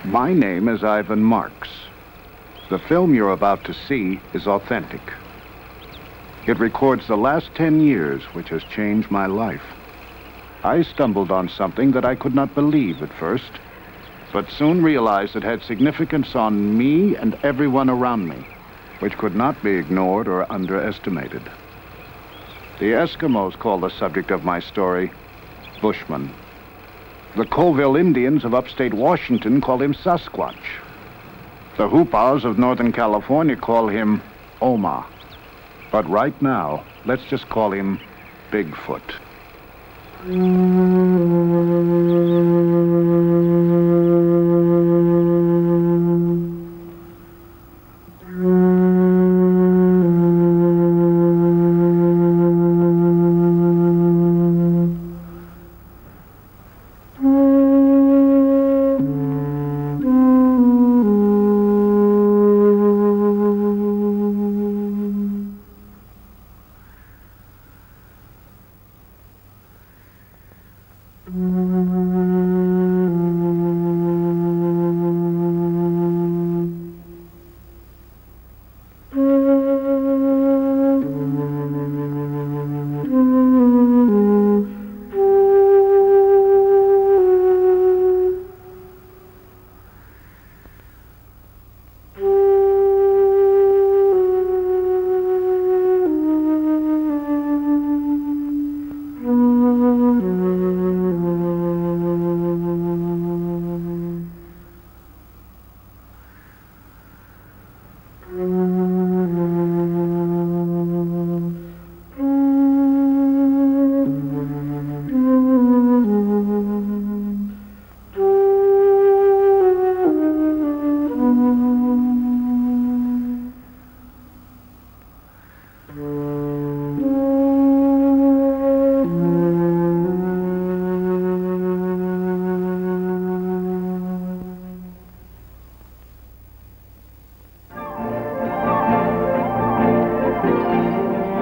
My name is Ivan Marks. The film you're about to see is authentic. It records the last 10 years, which has changed my life. I stumbled on something that I could not believe at first, but soon realized it had significance on me and everyone around me, which could not be ignored or underestimated. The Eskimos call the subject of my story Bushman. The Colville Indians of upstate Washington call him Sasquatch. The Hoopows of Northern California call him Oma. But right now, let's just call him Bigfoot.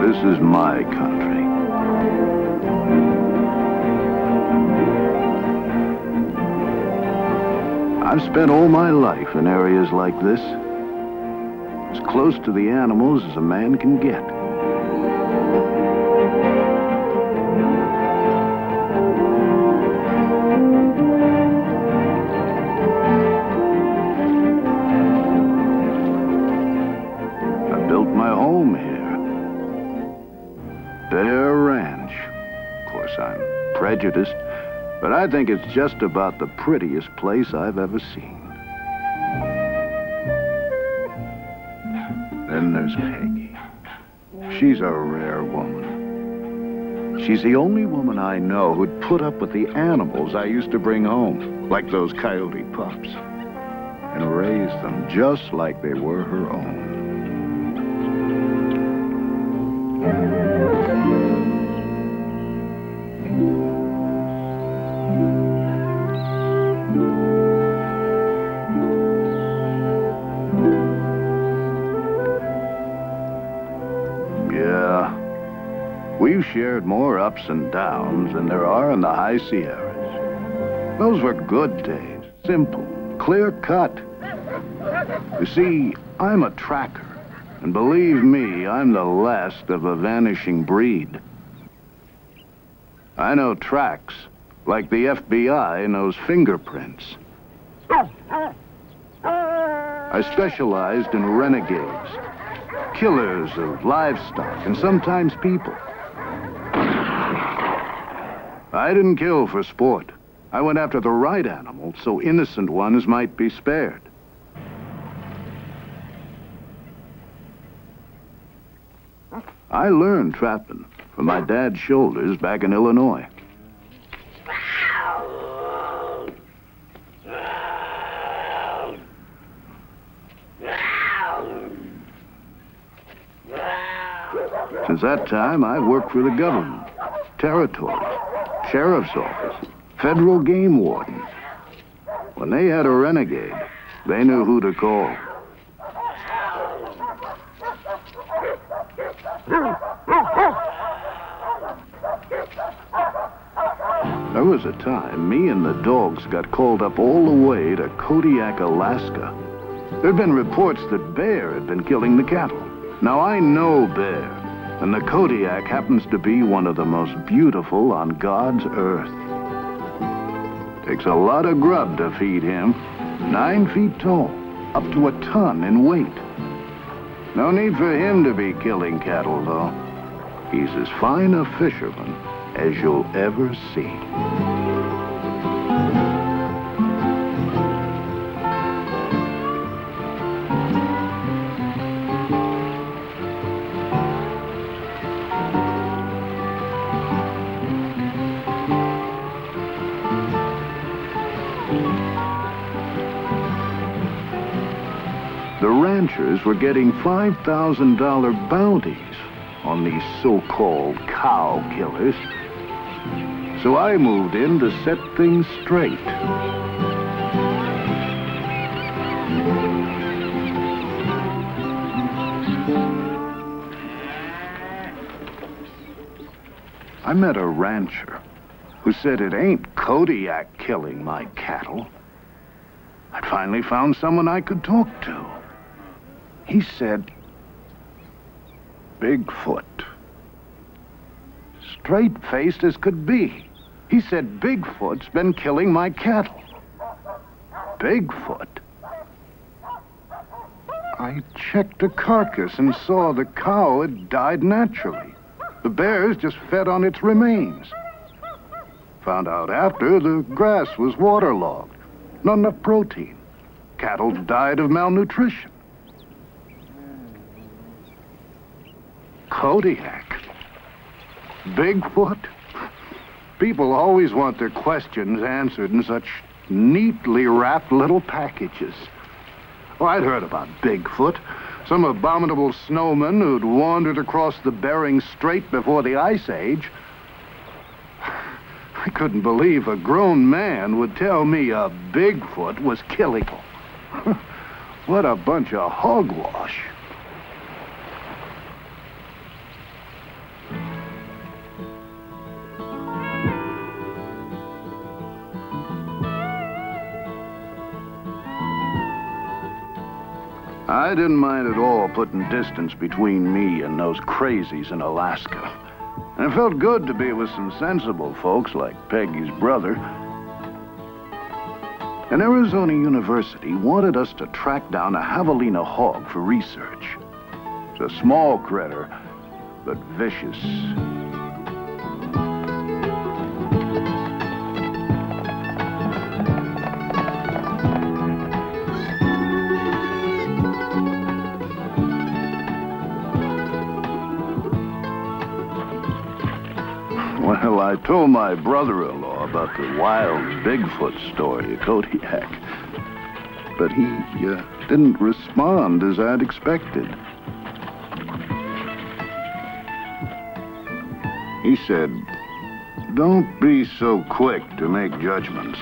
This is my country. I've spent all my life in areas like this, as close to the animals as a man can get. I built my home here. Bear Ranch. Of course, I'm prejudiced, but I think it's just about the prettiest place I've ever seen. Then there's Peggy. She's a rare woman. She's the only woman I know who'd put up with the animals I used to bring home, like those coyote pups, and raise them just like they were her own. We've shared more ups and downs than there are in the high Sierras. Those were good days, simple, clear-cut. You see, I'm a tracker, and believe me, I'm the last of a vanishing breed. I know tracks, like the FBI knows fingerprints. I specialized in renegades, killers of livestock, and sometimes people. I didn't kill for sport. I went after the right animals so innocent ones might be spared. I learned trapping from my dad's shoulders back in Illinois. Since that time, I've worked for the government, territory, sheriff's office, federal game warden. When they had a renegade, they knew who to call. There was a time me and the dogs got called up all the way to Kodiak, Alaska. There'd been reports that bear had been killing the cattle. Now I know bear, and the Kodiak happens to be one of the most beautiful on God's earth. Takes a lot of grub to feed him. 9 feet tall, up to a ton in weight. No need for him to be killing cattle, though. He's as fine a fisherman as you'll ever see. The ranchers were getting $5,000 bounties on these so-called cow killers. So I moved in to set things straight. I met a rancher who said it ain't Kodiak killing my cattle. I'd finally found someone I could talk to. He said, Bigfoot. Straight-faced as could be. He said Bigfoot's been killing my cattle. Bigfoot? I checked the carcass and saw the cow had died naturally. The bears just fed on its remains. Found out after the grass was waterlogged. Not enough protein. Cattle died of malnutrition. Kodiak? Bigfoot? People always want their questions answered in such neatly wrapped little packages. Oh, I'd heard about Bigfoot. Some abominable snowman who'd wandered across the Bering Strait before the Ice Age. I couldn't believe a grown man would tell me a Bigfoot was killing. What a bunch of hogwash. I didn't mind at all putting distance between me and those crazies in Alaska. And it felt good to be with some sensible folks like Peggy's brother. And Arizona University wanted us to track down a javelina hog for research. It's a small critter, but vicious. Well, I told my brother-in-law about the wild Bigfoot story at Kodiak, but he didn't respond as I'd expected. He said, "Don't be so quick to make judgments.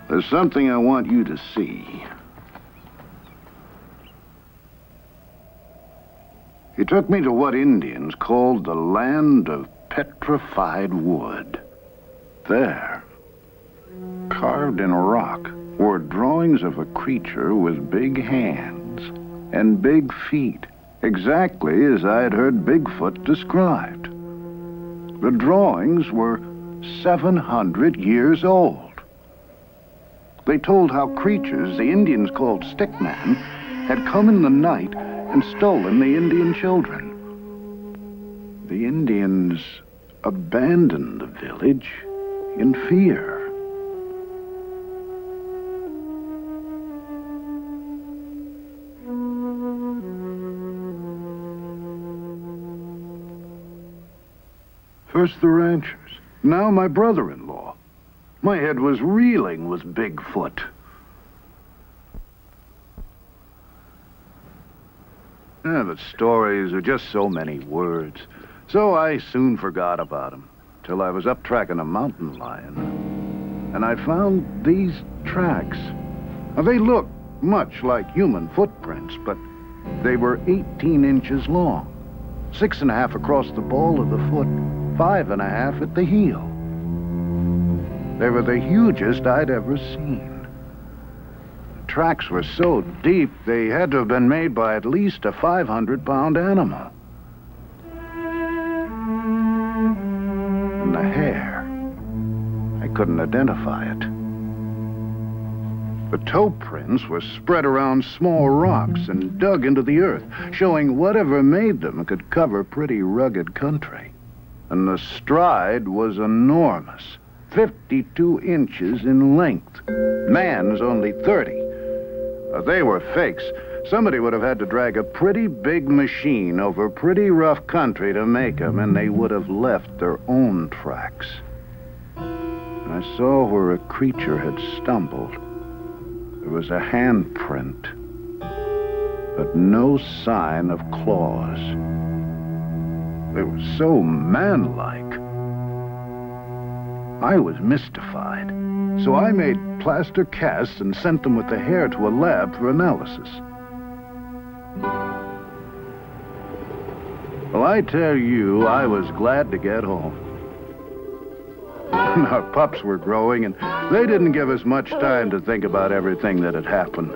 There's something I want you to see." He took me to what Indians called the land of petrified wood. There, carved in rock, were drawings of a creature with big hands and big feet, exactly as I had heard Bigfoot described. The drawings were 700 years old. They told how creatures the Indians called stickman had come in the night and stolen the Indian children. The Indians abandoned the village in fear. First the ranchers, now my brother-in-law. My head was reeling with Bigfoot. But stories are just so many words. So I soon forgot about them, till I was up tracking a mountain lion. And I found these tracks. Now, they look much like human footprints, but they were 18 inches long, 6.5 across the ball of the foot, 5.5 at the heel. They were the hugest I'd ever seen. The tracks were so deep, they had to have been made by at least a 500-pound animal. And the hair, I couldn't identify it. The toe prints were spread around small rocks and dug into the earth, showing whatever made them could cover pretty rugged country. And the stride was enormous, 52 inches in length. Man's only 30. They were fakes. Somebody would have had to drag a pretty big machine over pretty rough country to make them, and they would have left their own tracks. I saw where a creature had stumbled. There was a handprint, but no sign of claws. They were so manlike. I was mystified, so I made plaster casts and sent them with the hair to a lab for analysis. Well, I tell you, I was glad to get home. Our pups were growing, and they didn't give us much time to think about everything that had happened.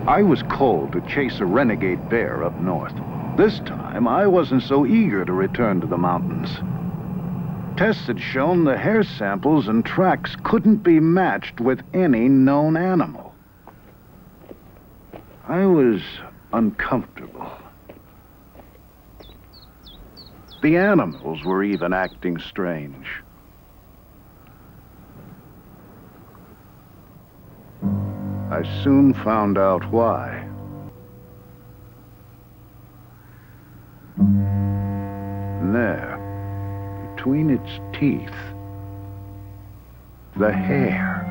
I was called to chase a renegade bear up north. This time, I wasn't so eager to return to the mountains. Tests had shown the hair samples and tracks couldn't be matched with any known animal. I was uncomfortable. The animals were even acting strange. I soon found out why. And there, between its teeth, the hair.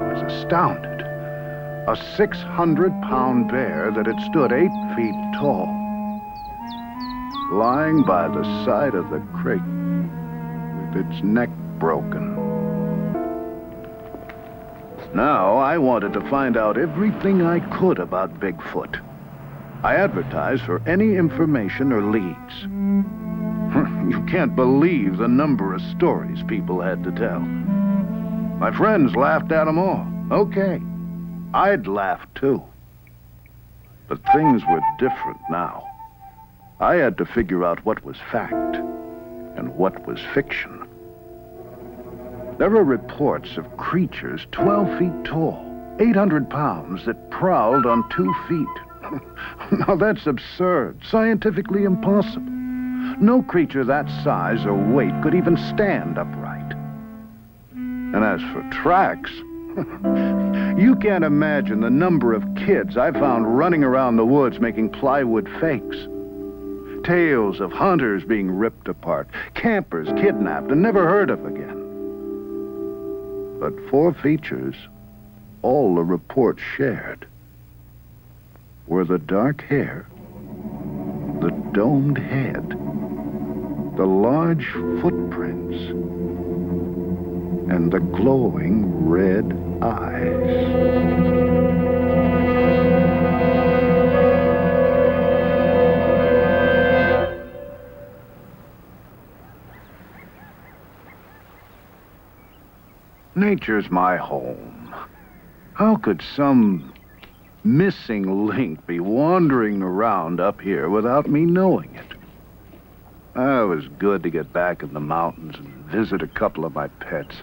I was astounded. A 600-pound bear that had stood 8 feet tall, lying by the side of the creek with its neck broken. Now, I wanted to find out everything I could about Bigfoot. I advertised for any information or leads. You can't believe the number of stories people had to tell. My friends laughed at them all. Okay, I'd laugh too. But things were different now. I had to figure out what was fact and what was fiction. There were reports of creatures 12 feet tall, 800 pounds, that prowled on 2 feet. Now that's absurd, scientifically impossible. No creature that size or weight could even stand upright. And as for tracks, you can't imagine the number of kids I found running around the woods making plywood fakes. Tales of hunters being ripped apart, campers kidnapped and never heard of again. But 4 features, all the reports shared, were the dark hair, the domed head, the large footprints, and the glowing red eyes. Nature's my home. How could some missing link be wandering around up here without me knowing it? It was good to get back in the mountains and visit a couple of my pets.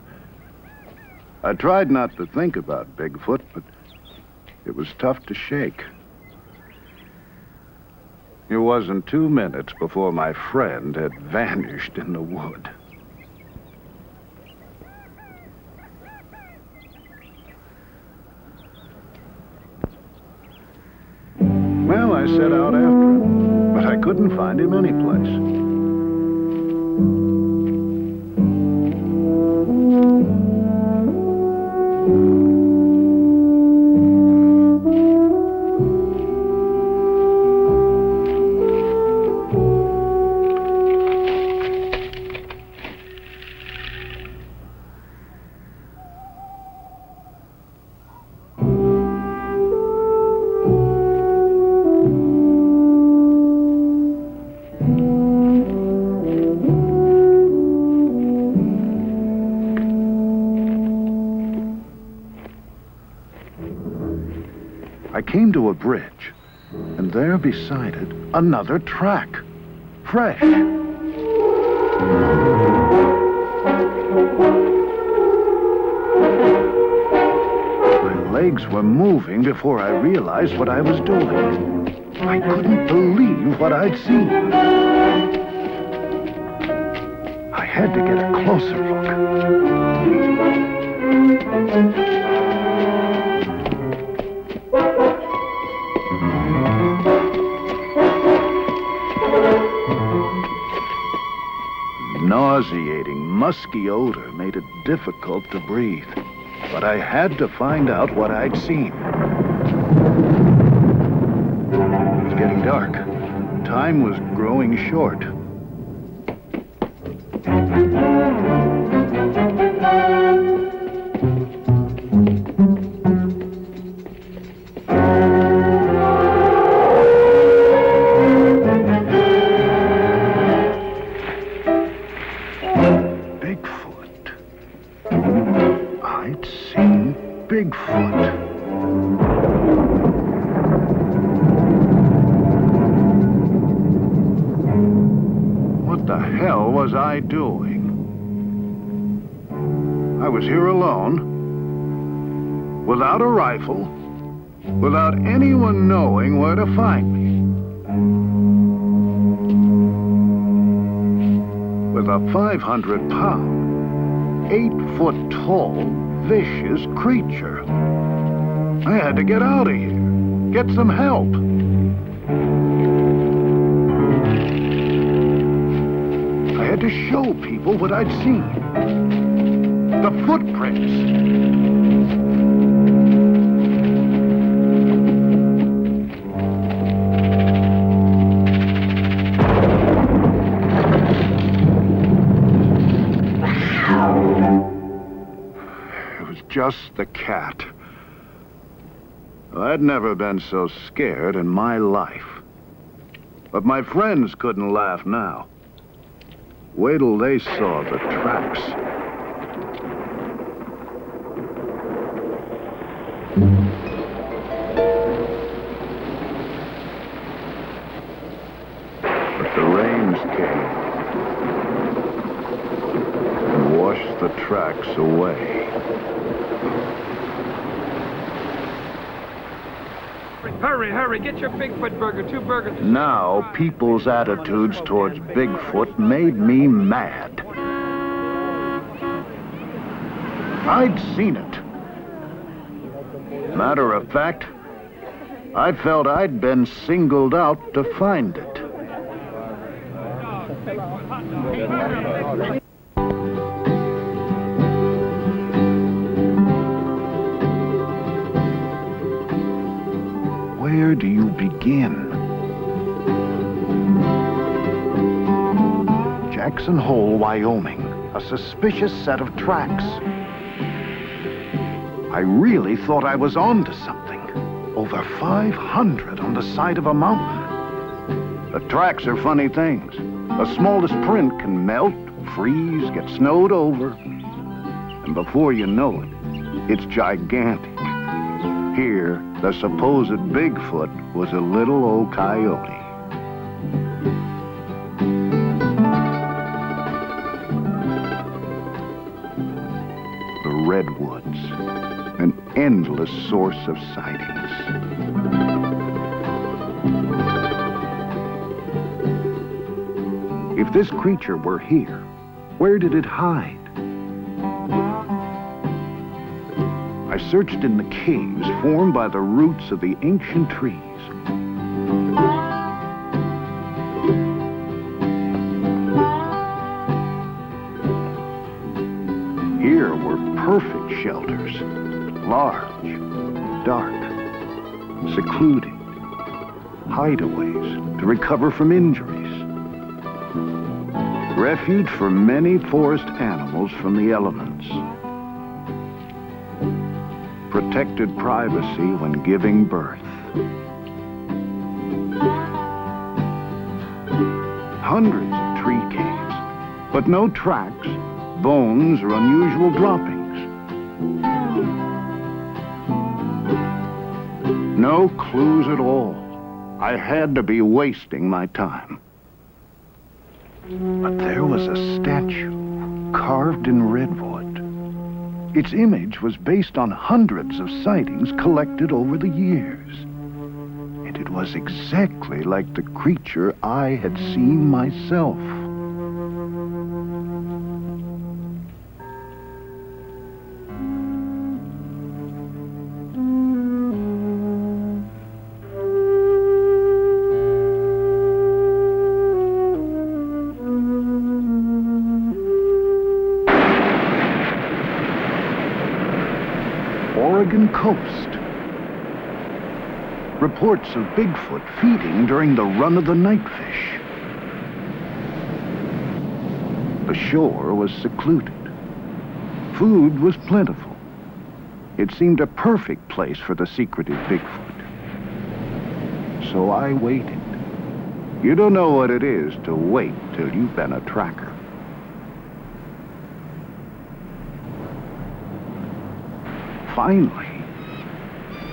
I tried not to think about Bigfoot, but it was tough to shake. It wasn't 2 minutes before my friend had vanished in the wood. Well, I set out after him, but I couldn't find him anyplace. I came to a bridge, and there beside it, another track. Fresh. My legs were moving before I realized what I was doing. I couldn't believe what I'd seen. I had to get a closer look. Nauseating, musky odor made it difficult to breathe. But I had to find out what I'd seen. It was getting dark. Time was growing short. Bigfoot. I'd seen Bigfoot. What the hell was I doing? I was here alone, without a rifle, without anyone knowing where to find me. With a 500-pound, 8-foot-tall, vicious creature. I had to get out of here, get some help. I had to show people what I'd seen. The footprints. It was just the cat. I'd never been so scared in my life. But my friends couldn't laugh now. Wait till they saw the tracks. But the rains came and washed the tracks away. Hurry, hurry, get your Bigfoot burger, 2 burgers. Now, people's attitudes towards Bigfoot made me mad. I'd seen it. Matter of fact, I felt I'd been singled out to find it. Where do you begin? Jackson Hole, Wyoming. A suspicious set of tracks. I really thought I was on to something. Over 500 on the side of a mountain. The tracks are funny things. The smallest print can melt, freeze, get snowed over. And before you know it, it's gigantic. Here, the supposed Bigfoot was a little old coyote. The redwoods, an endless source of sightings. If this creature were here, where did it hide? I searched in the caves formed by the roots of the ancient trees. Here were perfect shelters, large, dark, secluded, hideaways to recover from injuries. Refuge for many forest animals from the elements. Protected privacy when giving birth. Hundreds of tree caves, but no tracks, bones, or unusual droppings. No clues at all. I had to be wasting my time. But there was a statue carved in redwood. Its image was based on hundreds of sightings collected over the years. And it was exactly like the creature I had seen myself. Oregon coast. Reports of Bigfoot feeding during the run of the nightfish. The shore was secluded. Food was plentiful. It seemed a perfect place for the secretive Bigfoot. So I waited. You don't know what it is to wait till you've been a tracker. Finally,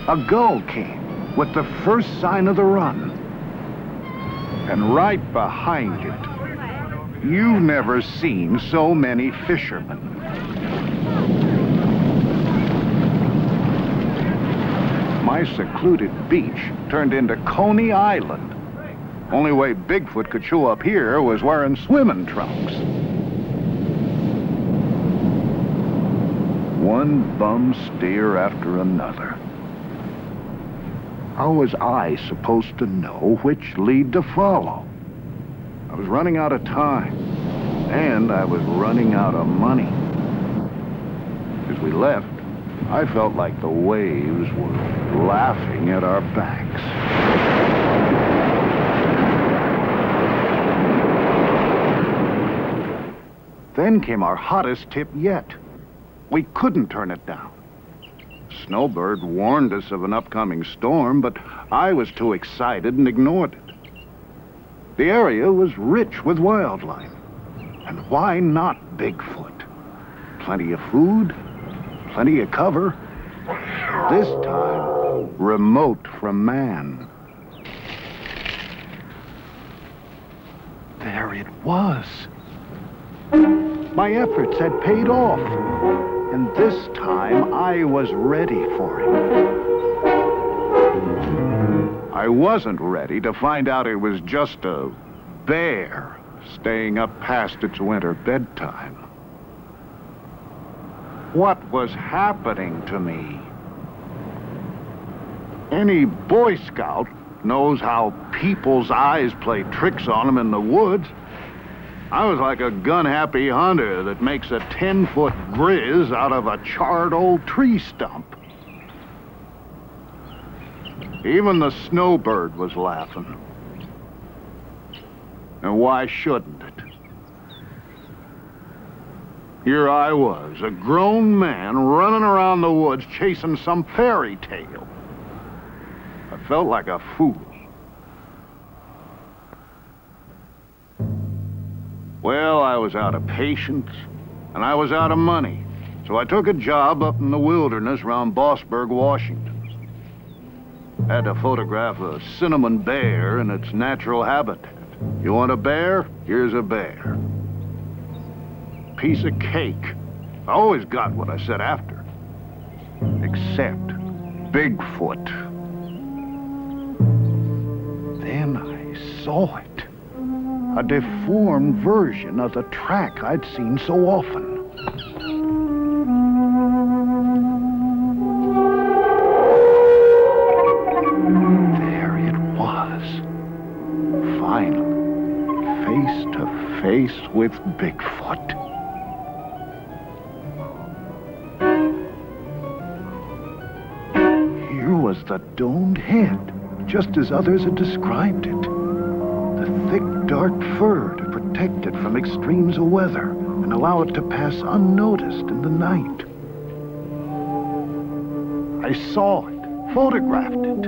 a gull came with the first sign of the run. And right behind it, you've never seen so many fishermen. My secluded beach turned into Coney Island. Only way Bigfoot could show up here was wearing swimming trunks. One bum steer after another. How was I supposed to know which lead to follow? I was running out of time, and I was running out of money. As we left, I felt like the waves were laughing at our backs. Then came our hottest tip yet. We couldn't turn it down. Snowbird warned us of an upcoming storm, but I was too excited and ignored it. The area was rich with wildlife. And why not Bigfoot? Plenty of food, plenty of cover. This time, remote from man. There it was. My efforts had paid off. And this time, I was ready for it. I wasn't ready to find out it was just a bear staying up past its winter bedtime. What was happening to me? Any Boy Scout knows how people's eyes play tricks on them in the woods. I was like a gun-happy hunter that makes a 10-foot grizz out of a charred old tree stump. Even the snowbird was laughing. And why shouldn't it? Here I was, a grown man running around the woods chasing some fairy tale. I felt like a fool. Well, I was out of patience, and I was out of money, so I took a job up in the wilderness around Bossburg, Washington. Had to photograph a cinnamon bear in its natural habitat. You want a bear? Here's a bear. Piece of cake. I always got what I said after. Except Bigfoot. Then I saw it. A deformed version of the track I'd seen so often. There it was. Finally, face to face with Bigfoot. Here was the domed head, just as others had described it. The thick, dark fur to protect it from extremes of weather and allow it to pass unnoticed in the night. I saw it, photographed it,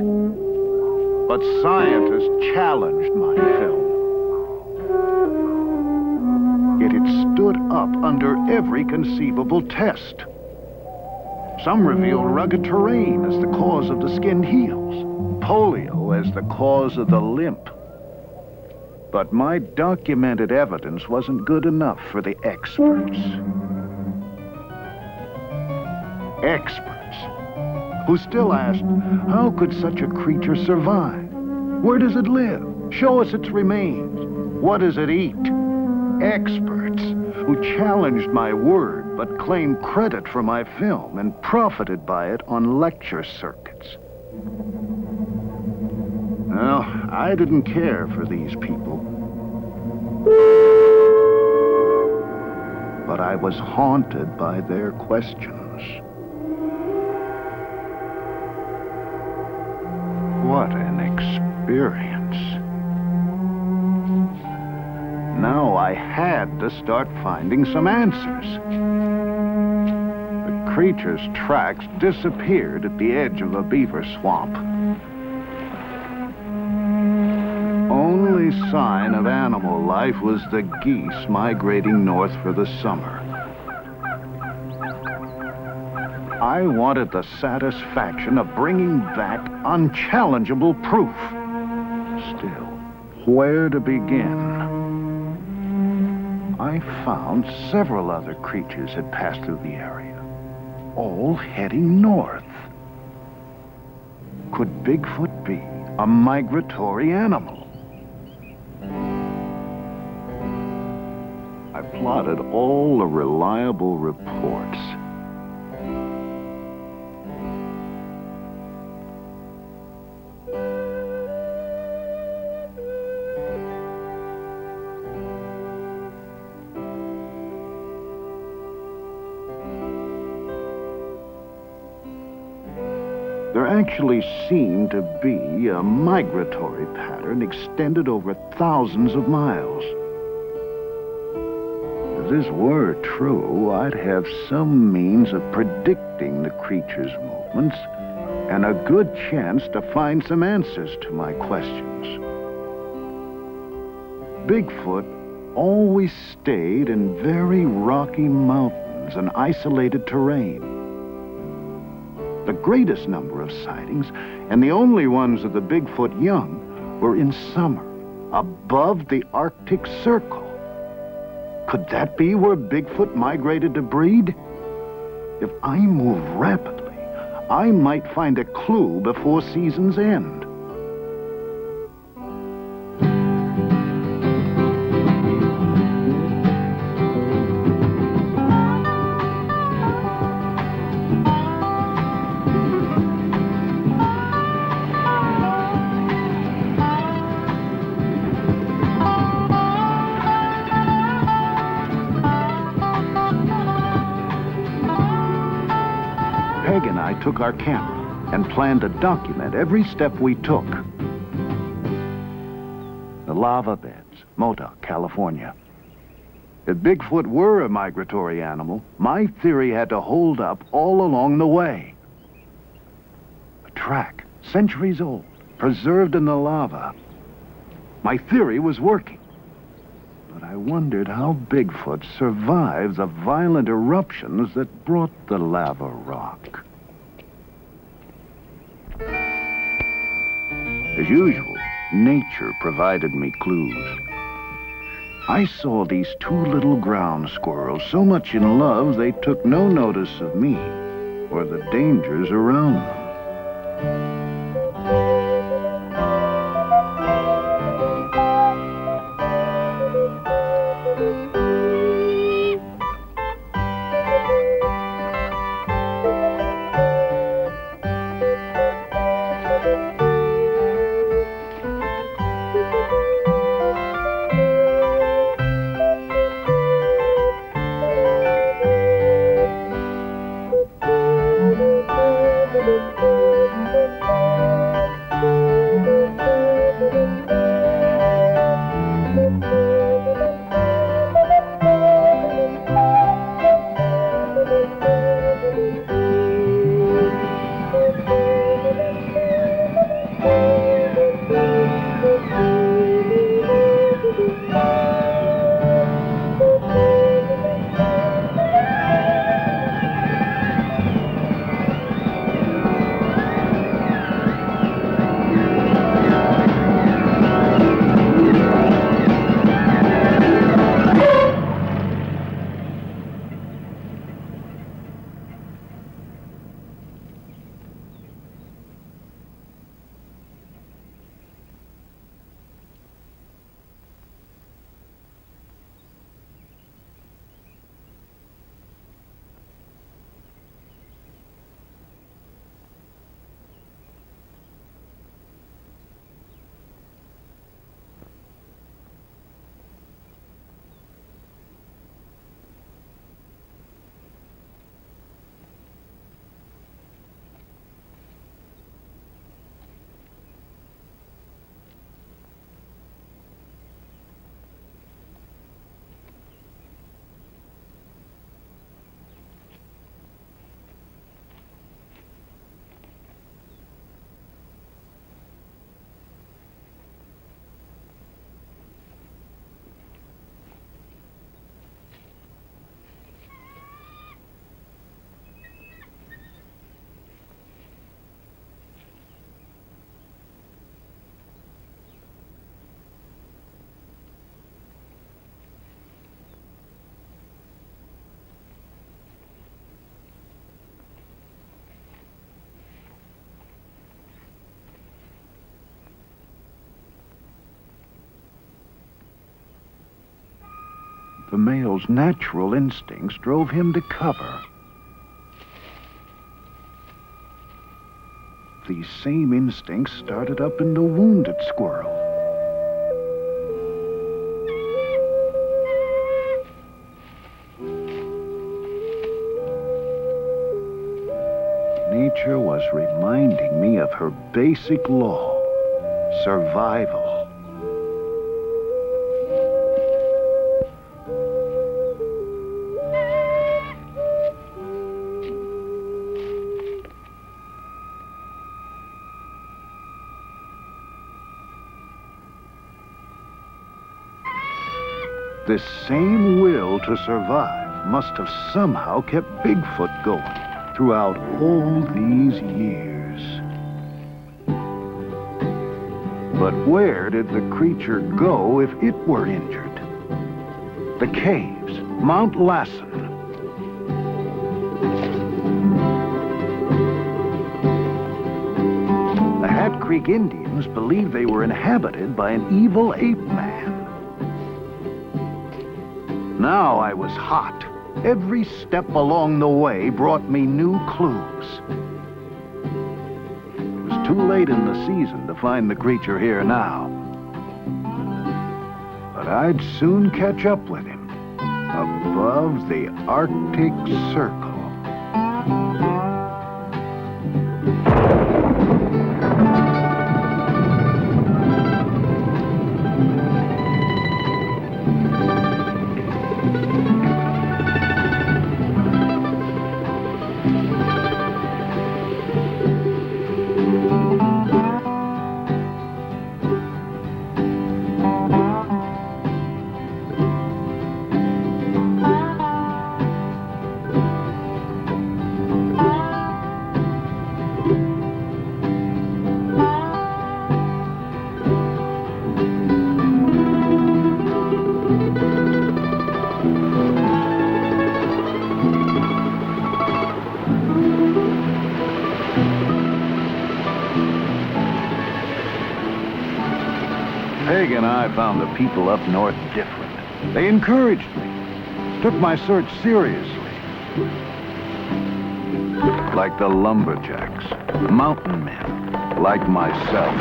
but scientists challenged my film. Yet it stood up under every conceivable test. Some revealed rugged terrain as the cause of the skinned heels, polio as the cause of the limp. But my documented evidence wasn't good enough for the experts. Experts who still asked, how could such a creature survive? Where does it live? Show us its remains. What does it eat? Experts who challenged my word but claimed credit for my film and profited by it on lecture circuits. Well, I didn't care for these people. But I was haunted by their questions. What an experience. Now I had to start finding some answers. The creature's tracks disappeared at the edge of a beaver swamp. Only sign of animal life was the geese migrating north for the summer. I wanted the satisfaction of bringing back unchallengeable proof. Still, where to begin? I found several other creatures had passed through the area, all heading north. Could Bigfoot be a migratory animal? I plotted all the reliable reports. There actually seemed to be a migratory pattern extended over thousands of miles. If this were true, I'd have some means of predicting the creature's movements and a good chance to find some answers to my questions. Bigfoot always stayed in very rocky mountains and isolated terrain. The greatest number of sightings, and the only ones of the Bigfoot young, were in summer, above the Arctic Circle. Could that be where Bigfoot migrated to breed? If I move rapidly, I might find a clue before season's end. Peg and I took our camera and planned to document every step we took. The lava beds, Modoc, California. If Bigfoot were a migratory animal, my theory had to hold up all along the way. A track, centuries old, preserved in the lava. My theory was working. But I wondered how Bigfoot survived the violent eruptions that brought the lava rock. As usual, nature provided me clues. I saw these two little ground squirrels so much in love they took no notice of me or the dangers around them. The male's natural instincts drove him to cover. These same instincts started up in the wounded squirrel. Nature was reminding me of her basic law: survival. This same will to survive must have somehow kept Bigfoot going throughout all these years. But where did the creature go if it were injured? The caves, Mount Lassen. The Hat Creek Indians believed they were inhabited by an evil ape man. Now I was hot. Every step along the way brought me new clues. It was too late in the season to find the creature here now. But I'd soon catch up with him above the Arctic Circle. Peg and I found the people up north different. They encouraged me, took my search seriously. Like the lumberjacks, mountain men, like myself.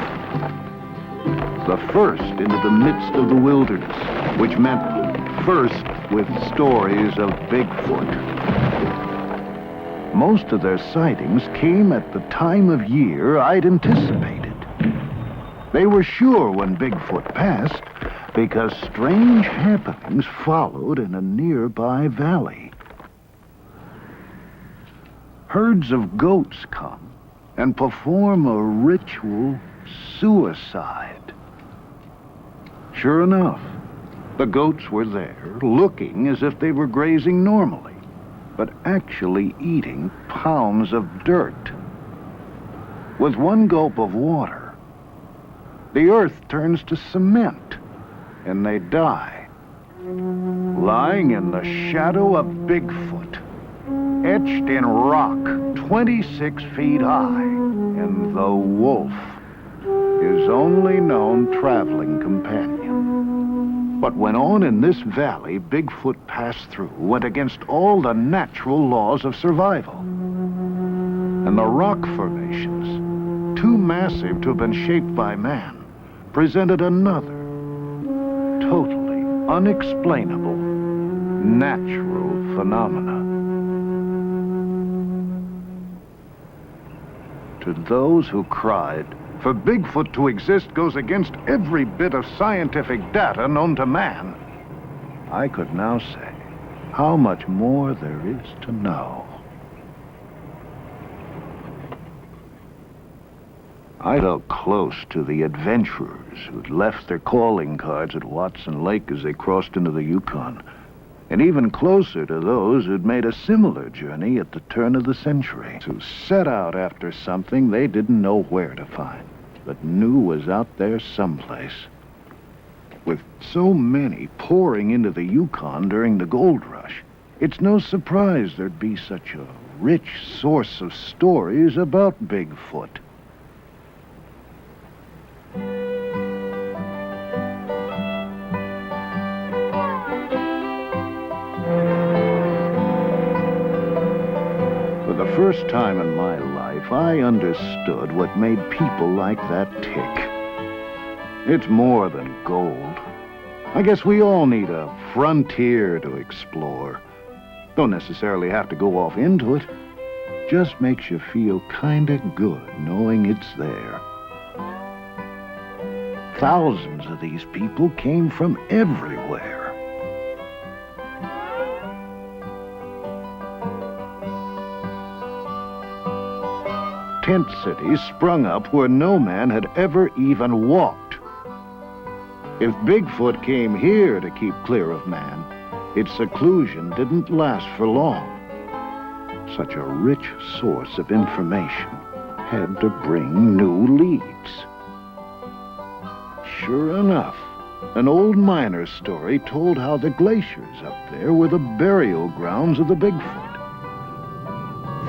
The first into the midst of the wilderness, which meant first with stories of Bigfoot. Most of their sightings came at the time of year I'd anticipated. They were sure when Bigfoot passed because strange happenings followed in a nearby valley. Herds of goats come and perform a ritual suicide. Sure enough, the goats were there, looking as if they were grazing normally, but actually eating pounds of dirt. With one gulp of water, the earth turns to cement, and they die, lying in the shadow of Bigfoot, etched in rock 26 feet high, and the wolf, his only known traveling companion. What went on in this valley Bigfoot passed through went against all the natural laws of survival. And the rock formations, too massive to have been shaped by man, presented another, totally unexplainable, natural phenomena. To those who cried, for Bigfoot to exist goes against every bit of scientific data known to man, I could now say how much more there is to know. I felt close to the adventurers who'd left their calling cards at Watson Lake as they crossed into the Yukon, and even closer to those who'd made a similar journey at the turn of the century, who set out after something they didn't know where to find, but knew was out there someplace. With so many pouring into the Yukon during the gold rush, it's no surprise there'd be such a rich source of stories about Bigfoot. the first time in my life, I understood what made people like that tick. It's more than gold. I guess we all need a frontier to explore. Don't necessarily have to go off into it. Just makes you feel kinda good knowing it's there. Thousands of these people came from everywhere. Tent cities sprung up where no man had ever even walked. If Bigfoot came here to keep clear of man, its seclusion didn't last for long. Such a rich source of information had to bring new leads. Sure enough, an old miner's story told how the glaciers up there were the burial grounds of the Bigfoot.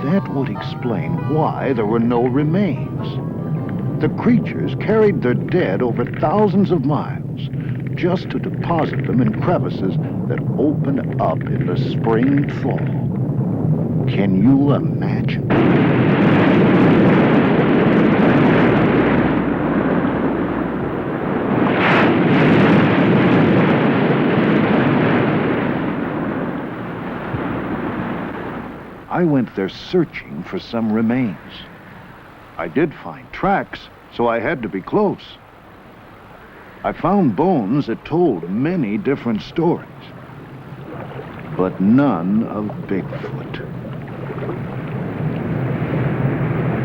That would explain why there were no remains. The creatures carried their dead over thousands of miles just to deposit them in crevices that opened up in the spring thaw. Can you imagine? I went there searching for some remains. I did find tracks, so I had to be close. I found bones that told many different stories, but none of Bigfoot.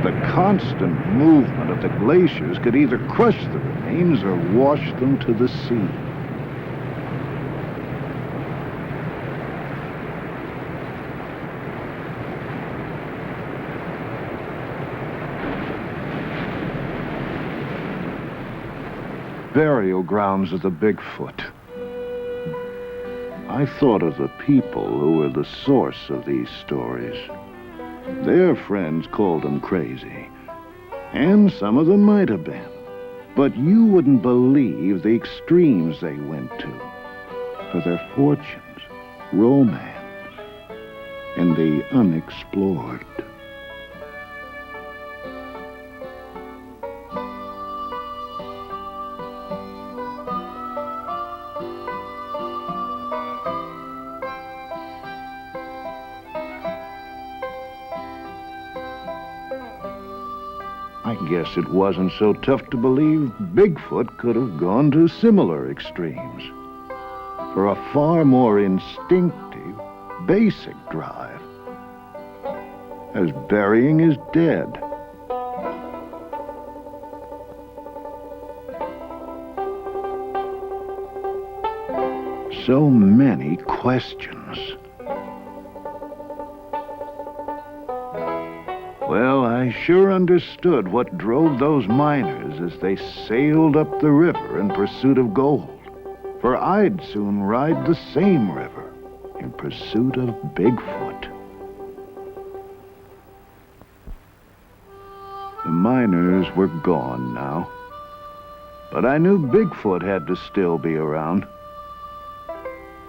The constant movement of the glaciers could either crush the remains or wash them to the sea. Burial grounds of the Bigfoot. I thought of the people who were the source of these stories. Their friends called them crazy, and some of them might have been. But you wouldn't believe the extremes they went to for their fortunes, romance, and the unexplored. I guess it wasn't so tough to believe Bigfoot could have gone to similar extremes for a far more instinctive, basic drive, as burying his dead. So many questions. Well, I sure understood what drove those miners as they sailed up the river in pursuit of gold. For I'd soon ride the same river in pursuit of Bigfoot. The miners were gone now, but I knew Bigfoot had to still be around.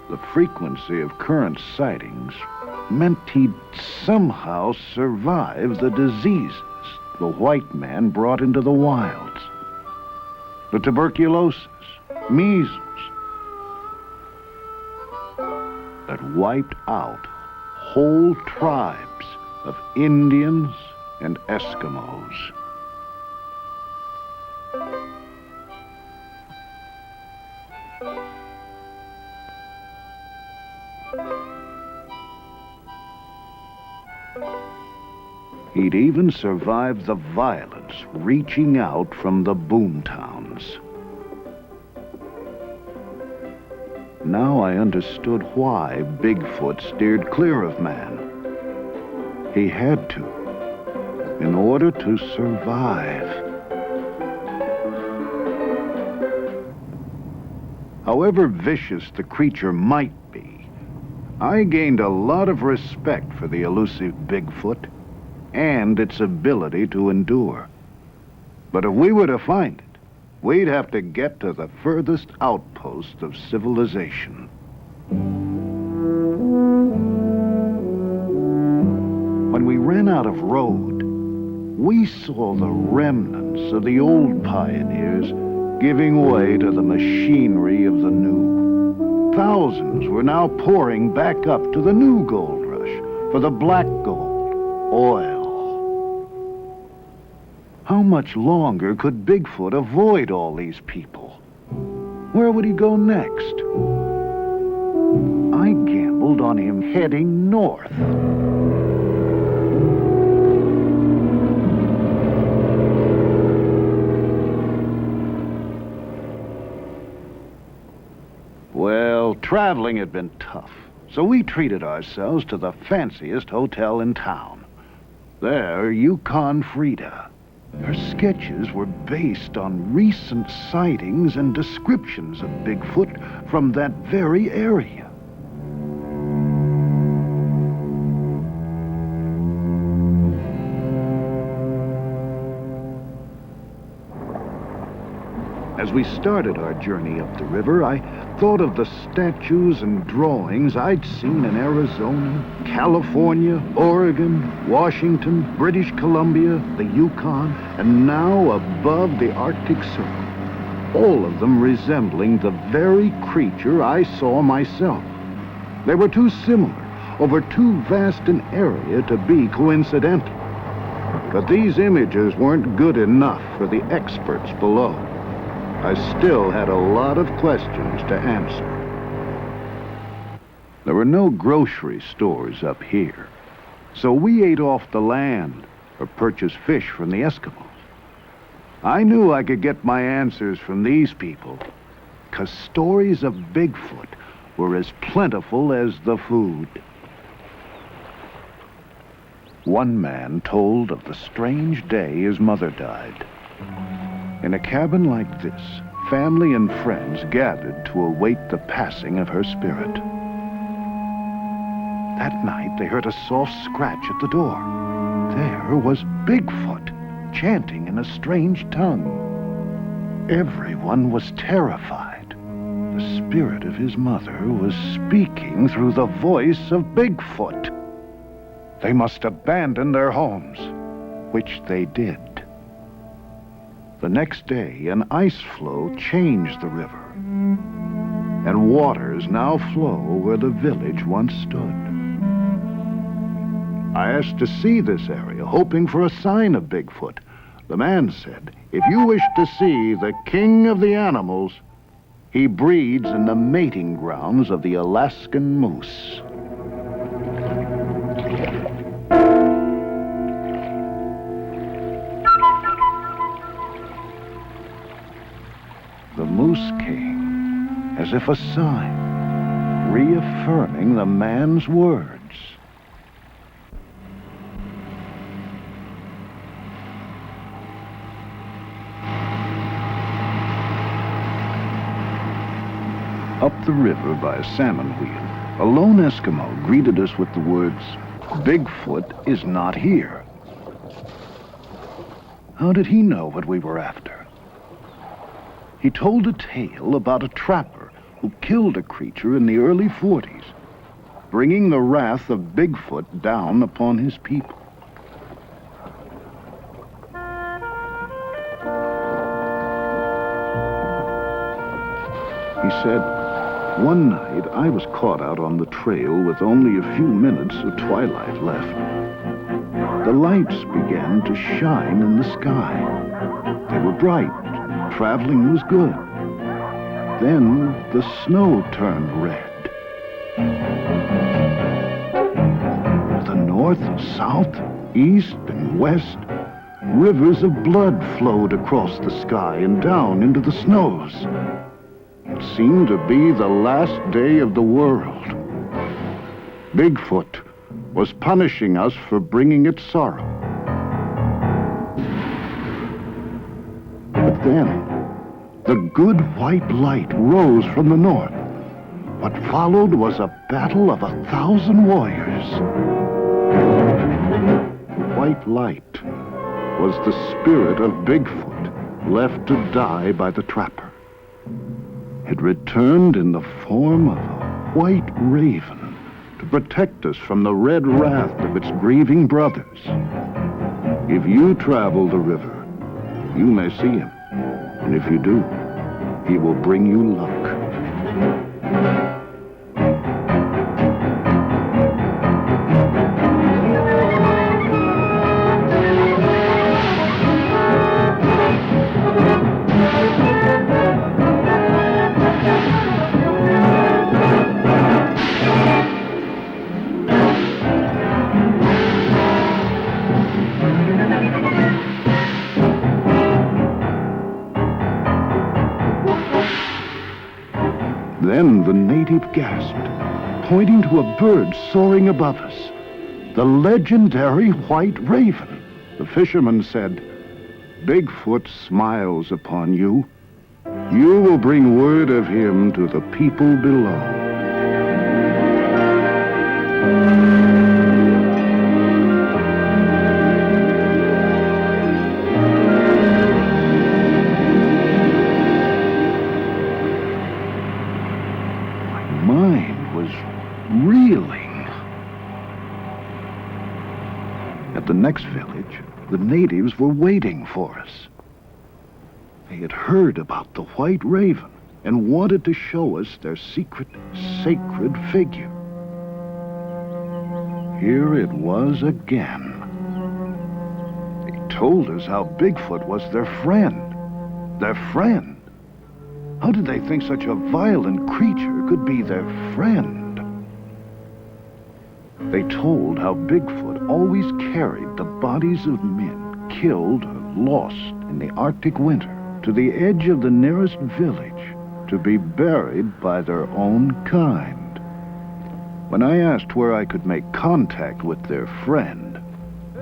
The frequency of current sightings meant he'd somehow survive the diseases the white man brought into the wilds. The tuberculosis, measles, that wiped out whole tribes of Indians and Eskimos. He'd even survived the violence reaching out from the boomtowns. Now I understood why Bigfoot steered clear of man. He had to, in order to survive. However vicious the creature might be, I gained a lot of respect for the elusive Bigfoot and its ability to endure. But if we were to find it, we'd have to get to the furthest outpost of civilization. When when we ran out of road, we saw the remnants of the old pioneers giving way to the machinery of the new. Thousands were now pouring back up to the new gold rush for the black gold, oil. How much longer could Bigfoot avoid all these people? Where would he go next? I gambled on him heading north. Well, traveling had been tough, so we treated ourselves to the fanciest hotel in town. There, Yukon Frida. Her sketches were based on recent sightings and descriptions of Bigfoot from that very area. As we started our journey up the river, I thought of the statues and drawings I'd seen in Arizona, California, Oregon, Washington, British Columbia, the Yukon, and now above the Arctic Circle, all of them resembling the very creature I saw myself. They were too similar, over too vast an area to be coincidental. But these images weren't good enough for the experts below. I still had a lot of questions to answer. There were no grocery stores up here, so we ate off the land or purchased fish from the Eskimos. I knew I could get my answers from these people, 'cause stories of Bigfoot were as plentiful as the food. One man told of the strange day his mother died. In a cabin like this, family and friends gathered to await the passing of her spirit. That night, they heard a soft scratch at the door. There was Bigfoot, chanting in a strange tongue. Everyone was terrified. The spirit of his mother was speaking through the voice of Bigfoot. They must abandon their homes, which they did. The next day, an ice floe changed the river, and waters now flow where the village once stood. I asked to see this area, hoping for a sign of Bigfoot. The man said, if you wish to see the king of the animals, he breeds in the mating grounds of the Alaskan moose. The moose came, as if a sign, reaffirming the man's words. Up the river by a salmon wheel, a lone Eskimo greeted us with the words, "Bigfoot is not here." How did he know what we were after? He told a tale about a trapper who killed a creature in the early 40s, bringing the wrath of Bigfoot down upon his people. He said, one night I was caught out on the trail with only a few minutes of twilight left. The lights began to shine in the sky. They were bright. Traveling was good. Then the snow turned red. To the north, south, east, and west, rivers of blood flowed across the sky and down into the snows. It seemed to be the last day of the world. Bigfoot was punishing us for bringing it sorrow. But then, the good white light rose from the north. What followed was a battle of 1,000 warriors. The white light was the spirit of Bigfoot, left to die by the trapper. It returned in the form of a white raven, to protect us from the red wrath of its grieving brothers. If you travel the river, you may see him. And if you do, he will bring you luck. Then the native gasped, pointing to a bird soaring above us. The legendary white raven. The fisherman said, "Bigfoot smiles upon you. You will bring word of him to the people below." Reeling. At the next village, the natives were waiting for us. They had heard about the white raven and wanted to show us their secret, sacred figure. Here it was again. They told us how Bigfoot was their friend. Their friend? How did they think such a violent creature could be their friend? They told how Bigfoot always carried the bodies of men killed or lost in the Arctic winter to the edge of the nearest village to be buried by their own kind. When I asked where I could make contact with their friend,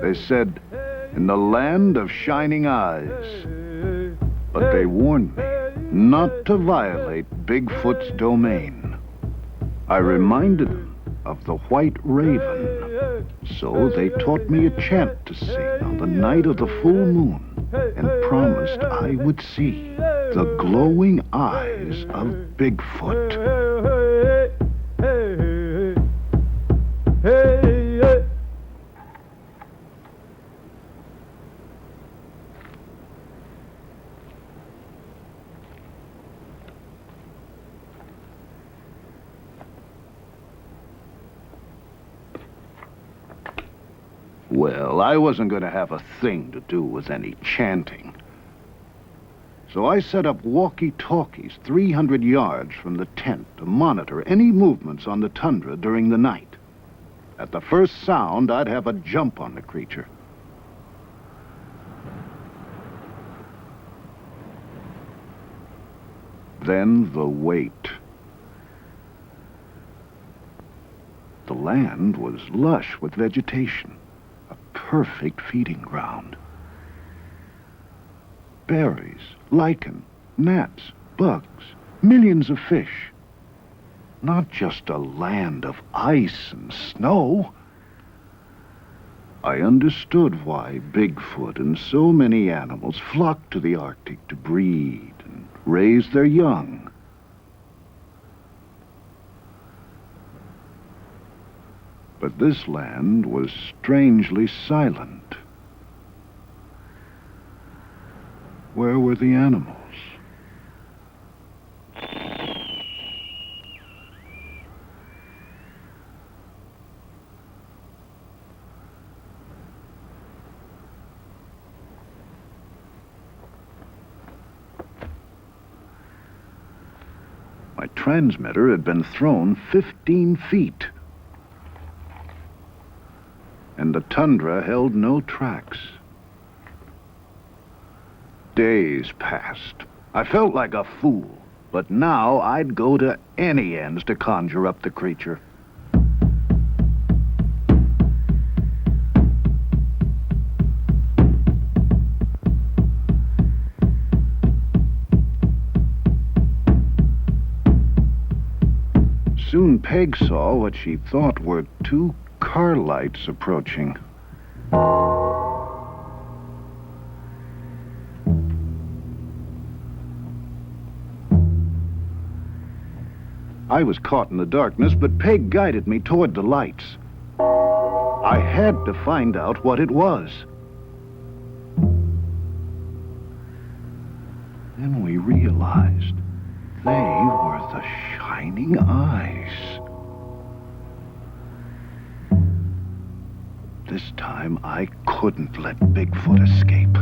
they said, "In the land of shining eyes." But they warned me not to violate Bigfoot's domain. I reminded them of the white raven. So they taught me a chant to sing on the night of the full moon and promised I would see the glowing eyes of Bigfoot. Well, I wasn't going to have a thing to do with any chanting. So I set up walkie-talkies 300 yards from the tent to monitor any movements on the tundra during the night. At the first sound, I'd have a jump on the creature. Then the wait. The land was lush with vegetation. Perfect feeding ground. Berries, lichen, gnats, bugs, millions of fish. Not just a land of ice and snow. I understood why Bigfoot and so many animals flocked to the Arctic to breed and raise their young. But this land was strangely silent. Where were the animals? My transmitter had been thrown 15 feet. And the tundra held no tracks. Days passed. I felt like a fool, but now I'd go to any ends to conjure up the creature. Soon Peg saw what she thought were two car lights approaching. I was caught in the darkness, but Peg guided me toward the lights. I had to find out what it was. Then we realized they were the shining eyes. This time, I couldn't let Bigfoot escape.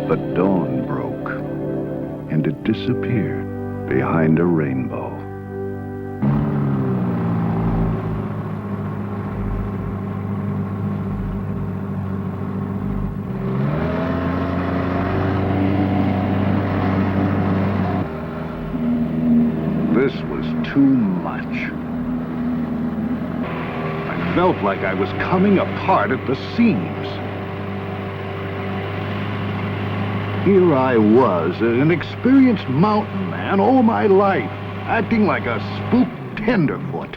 But dawn broke, and it disappeared behind a rainbow. This was too much. I felt like I was coming apart at the seams. Here I was, an experienced mountain man all my life, acting like a spooked tenderfoot.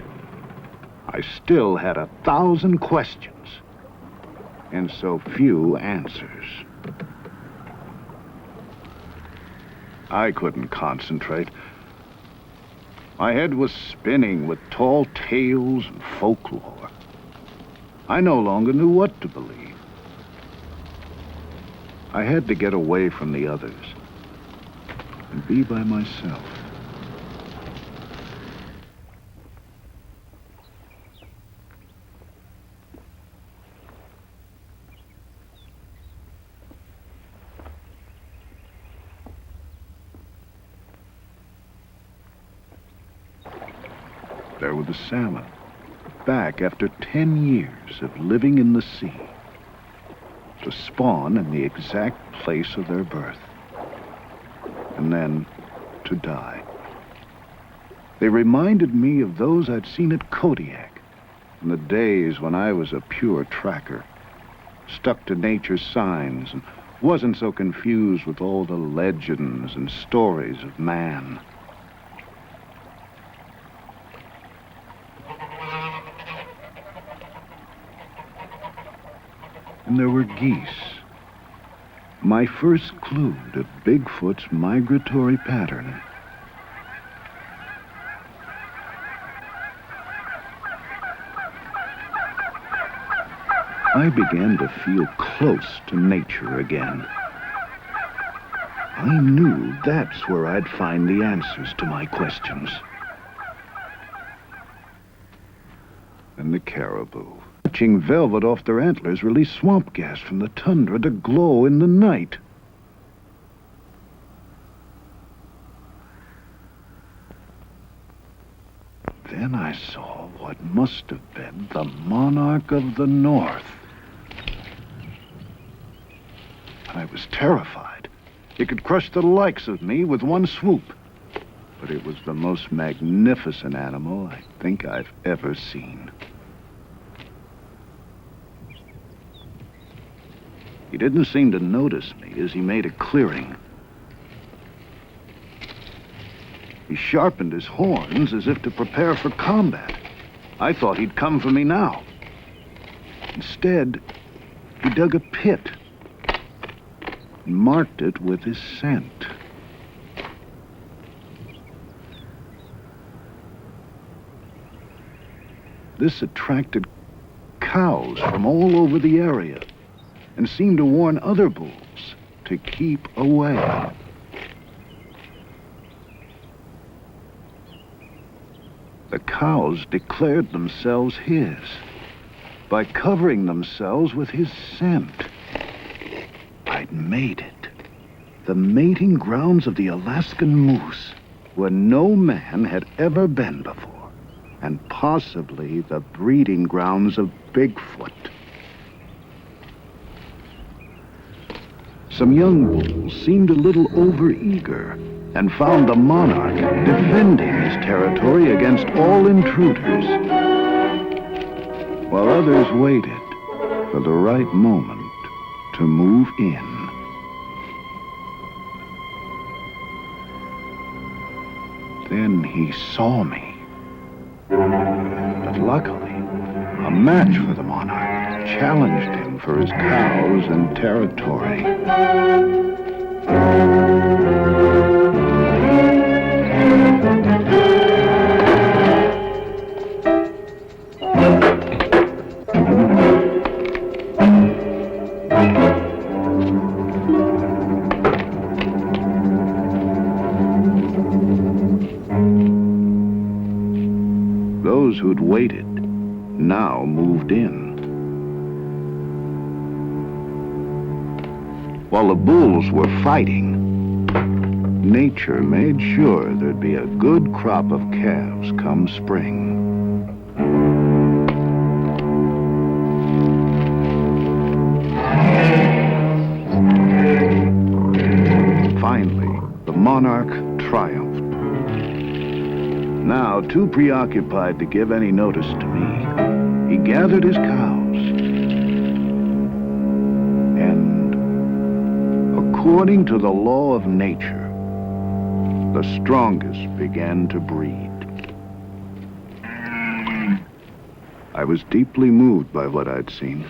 I still had 1,000 questions, and so few answers. I couldn't concentrate. My head was spinning with tall tales and folklore. I no longer knew what to believe. I had to get away from the others and be by myself. There were the salmon, back after 10 years of living in the sea, to spawn in the exact place of their birth, and then to die. They reminded me of those I'd seen at Kodiak in the days when I was a pure tracker, stuck to nature's signs and wasn't so confused with all the legends and stories of man. And there were geese. My first clue to Bigfoot's migratory pattern. I began to feel close to nature again. I knew that's where I'd find the answers to my questions. And the caribou, watching velvet off their antlers release swamp gas from the tundra to glow in the night. Then I saw what must have been the monarch of the North. I was terrified. It could crush the likes of me with one swoop. But it was the most magnificent animal I think I've ever seen. He didn't seem to notice me as he made a clearing. He sharpened his horns as if to prepare for combat. I thought he'd come for me now. Instead, he dug a pit and marked it with his scent. This attracted cows from all over the area and seemed to warn other bulls to keep away. The cows declared themselves his by covering themselves with his scent. I'd made it. The mating grounds of the Alaskan moose, where no man had ever been before, and possibly the breeding grounds of Bigfoot. Some young bulls seemed a little overeager and found the monarch defending his territory against all intruders, while others waited for the right moment to move in. Then he saw me. But luckily, a match for the monarch challenged him for his cows and territory. Those who'd waited now moved in. While the bulls were fighting, nature made sure there'd be a good crop of calves come spring. Finally, the monarch triumphed. Now, too preoccupied to give any notice to me, he gathered his cows. And, according to the law of nature, the strongest began to breed. I was deeply moved by what I'd seen,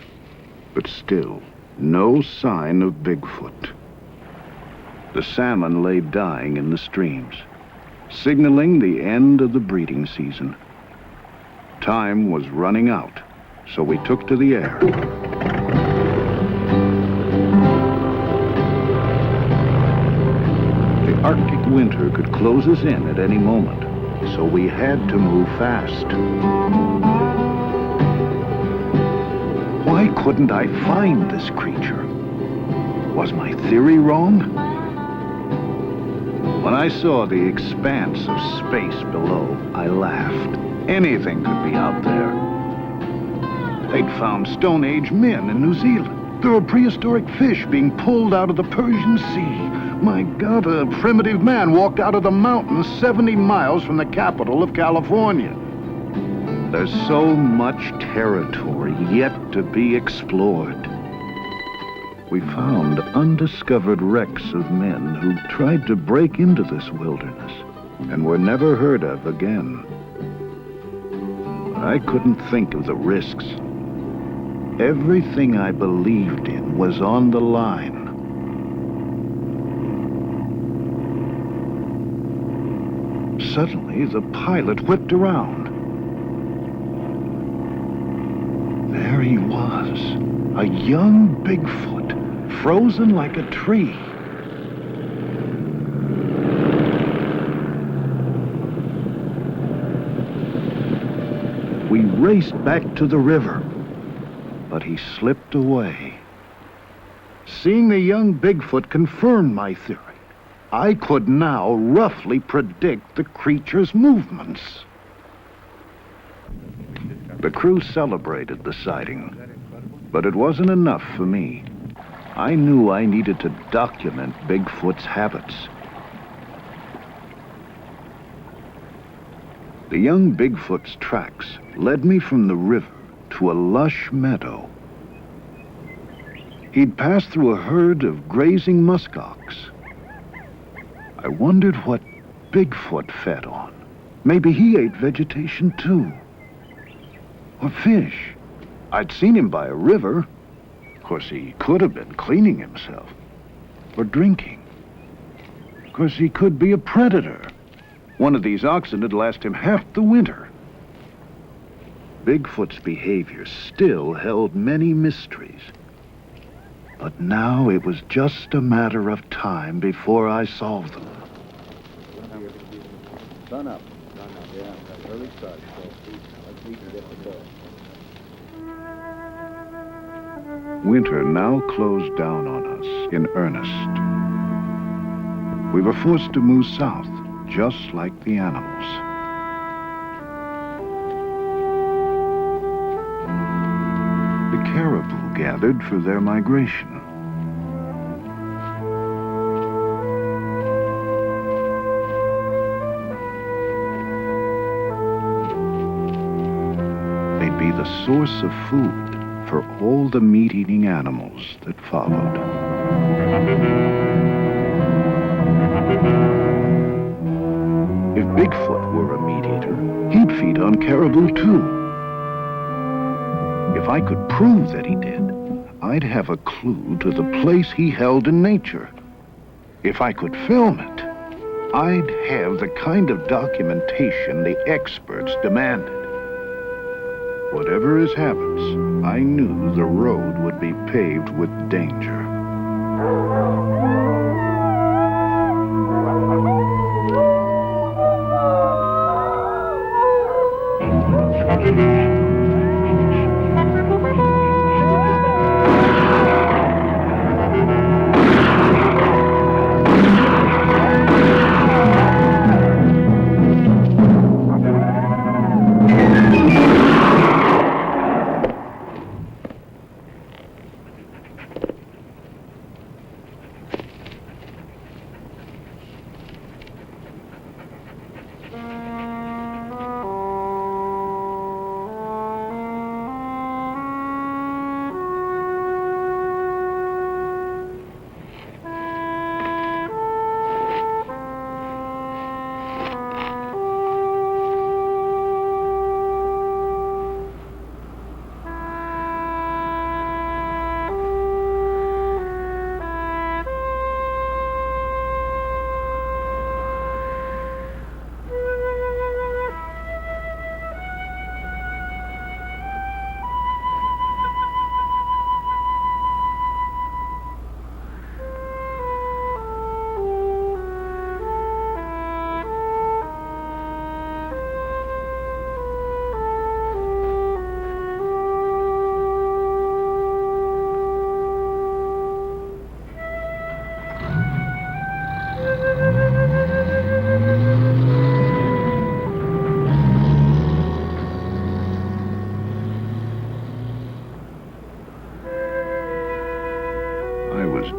but still, no sign of Bigfoot. The salmon lay dying in the streams, signaling the end of the breeding season. Time was running out, so we took to the air. The Arctic winter could close us in at any moment, so we had to move fast. Why couldn't I find this creature? Was my theory wrong? When I saw the expanse of space below, I laughed. Anything could be out there. They'd found Stone Age men in New Zealand. There were prehistoric fish being pulled out of the Persian Sea. My God, a primitive man walked out of the mountains 70 miles from the capital of California. There's so much territory yet to be explored. We found undiscovered wrecks of men who tried to break into this wilderness and were never heard of again. I couldn't think of the risks. Everything I believed in was on the line. Suddenly, the pilot whipped around. There he was, a young Bigfoot, frozen like a tree. We raced back to the river, but he slipped away. Seeing the young Bigfoot confirmed my theory. I could now roughly predict the creature's movements. The crew celebrated the sighting, but it wasn't enough for me. I knew I needed to document Bigfoot's habits. The young Bigfoot's tracks led me from the river to a lush meadow. He'd passed through a herd of grazing muskox. I wondered what Bigfoot fed on. Maybe he ate vegetation too. Or fish. I'd seen him by a river. Of course, he could have been cleaning himself. Or drinking. Of course, he could be a predator. One of these oxen had lasted him half the winter. Bigfoot's behavior still held many mysteries. But now it was just a matter of time before I solved them. Sun up, yeah, early start, so let's eat and get the ball. Winter now closed down on us in earnest. We were forced to move south, just like the animals. The caribou gathered for their migration. might be the source of food for all the meat-eating animals that followed. If Bigfoot were a meat-eater, he'd feed on caribou too. If I could prove that he did, I'd have a clue to the place he held in nature. If I could film it, I'd have the kind of documentation the experts demanded. Whatever his habits, I knew the road would be paved with danger.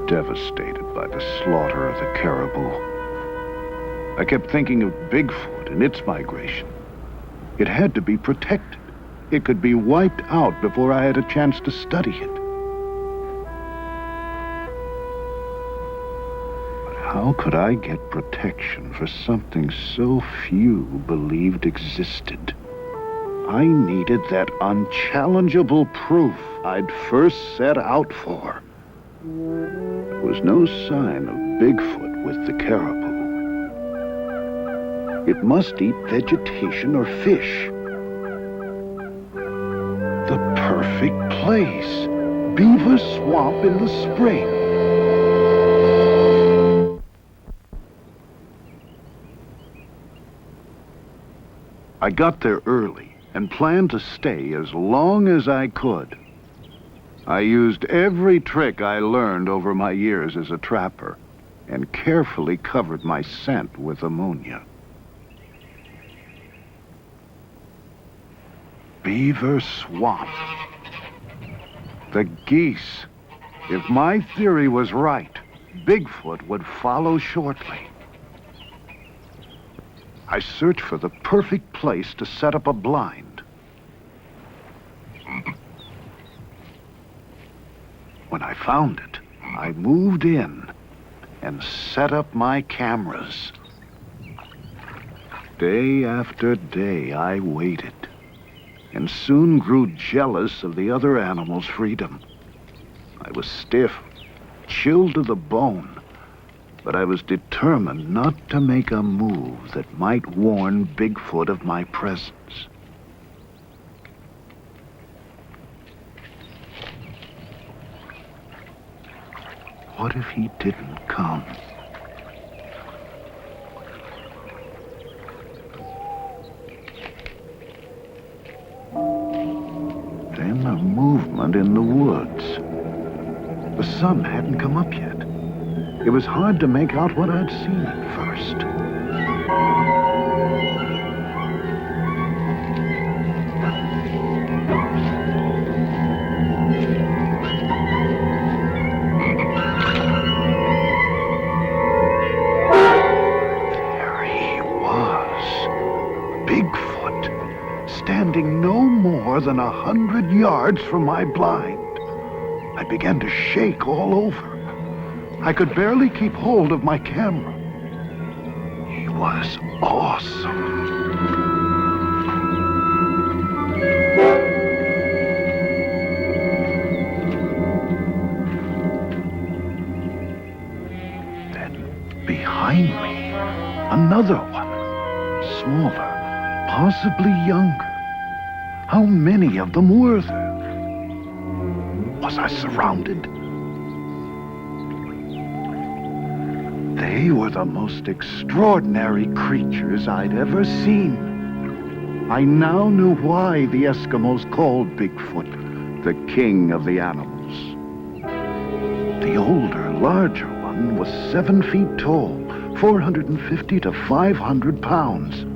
Devastated by the slaughter of the caribou. I kept thinking of Bigfoot and its migration. It had to be protected. It could be wiped out before I had a chance to study it. But how could I get protection for something so few believed existed? I needed that unchallengeable proof I'd first set out for. There was no sign of Bigfoot with the caribou. It must eat vegetation or fish. The perfect place. Beaver Swamp in the spring. I got there early and planned to stay as long as I could. I used every trick I learned over my years as a trapper and carefully covered my scent with ammonia. Beaver Swamp. The geese. If my theory was right, Bigfoot would follow shortly. I searched for the perfect place to set up a blind. When I found it, I moved in and set up my cameras. Day after day, I waited and soon grew jealous of the other animals' freedom. I was stiff, chilled to the bone, but I was determined not to make a move that might warn Bigfoot of my presence. What if he didn't come? Then a movement in the woods. The sun hadn't come up yet. It was hard to make out what I'd seen at first. standing no more than 100 yards from my blind. I began to shake all over. I could barely keep hold of my camera. He was awesome. Then, behind me, another one. Smaller, possibly younger. How many of them were there? Was I surrounded? They were the most extraordinary creatures I'd ever seen. I now knew why the Eskimos called Bigfoot the king of the animals. The older, larger one was 7 feet tall, 450 to 500 pounds.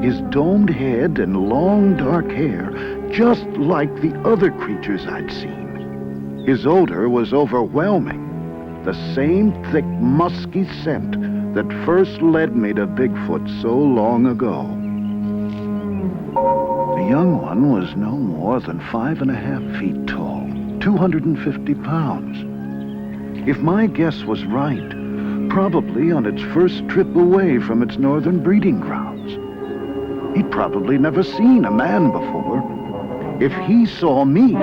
His domed head and long dark hair, just like the other creatures I'd seen. His odor was overwhelming, the same thick, musky scent that first led me to Bigfoot so long ago. The young one was no more than 5.5 feet tall, 250 pounds. If my guess was right, probably on its first trip away from its northern breeding grounds. He'd probably never seen a man before. If he saw me,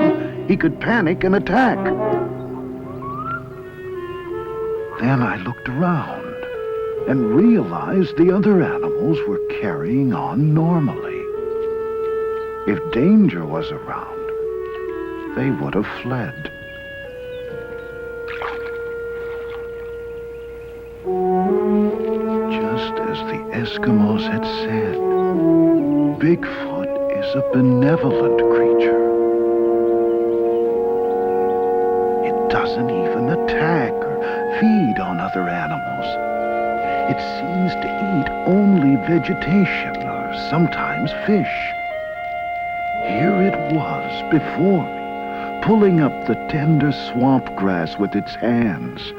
he could panic and attack. Then I looked around and realized the other animals were carrying on normally. If danger was around, they would have fled. Just as the Eskimos had said, Bigfoot is a benevolent creature. It doesn't even attack or feed on other animals. It seems to eat only vegetation or sometimes fish. Here it was before me, pulling up the tender swamp grass with its hands.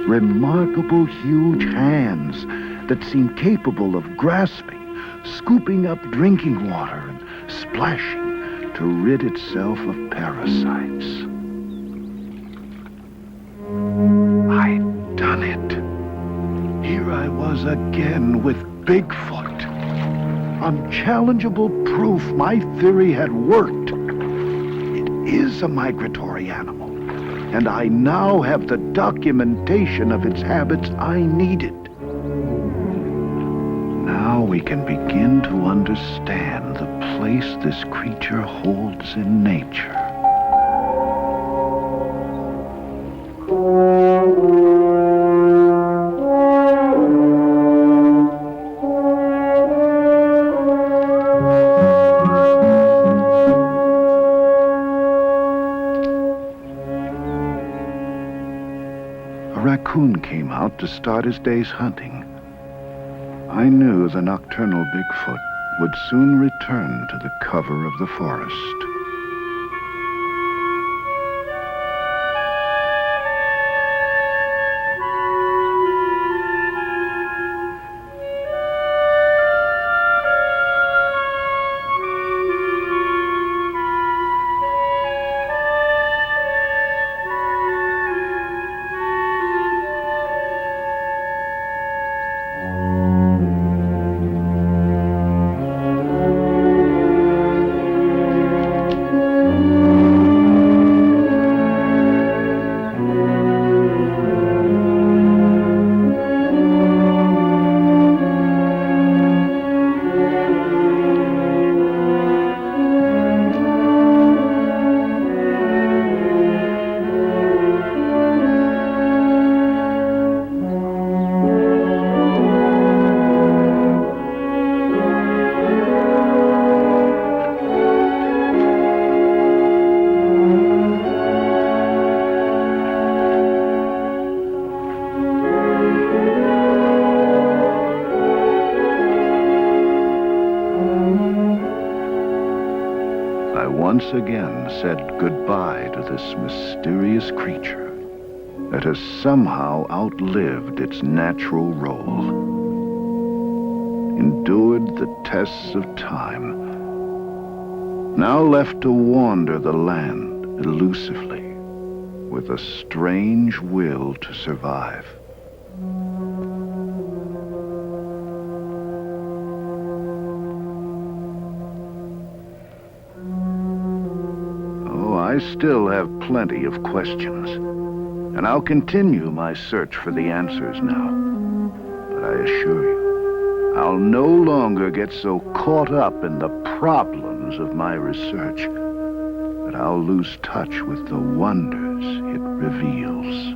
Remarkable huge hands that seemed capable of grasping, scooping up drinking water and splashing to rid itself of parasites. I'd done it. Here I was again with Bigfoot. Unchallengeable proof my theory had worked. It is a migratory animal, and I now have the documentation of its habits I needed. Now we can begin to understand the place this creature holds in nature. A raccoon came out to start his day's hunting. I knew the nocturnal Bigfoot would soon return to the cover of the forest. Once again said goodbye to this mysterious creature that has somehow outlived its natural role. endured the tests of time, now left to wander the land elusively, with a strange will to survive. Oh, I still have plenty of questions, and I'll continue my search for the answers now. But I assure you, I'll no longer get so caught up in the problems of my research that I'll lose touch with the wonders it reveals.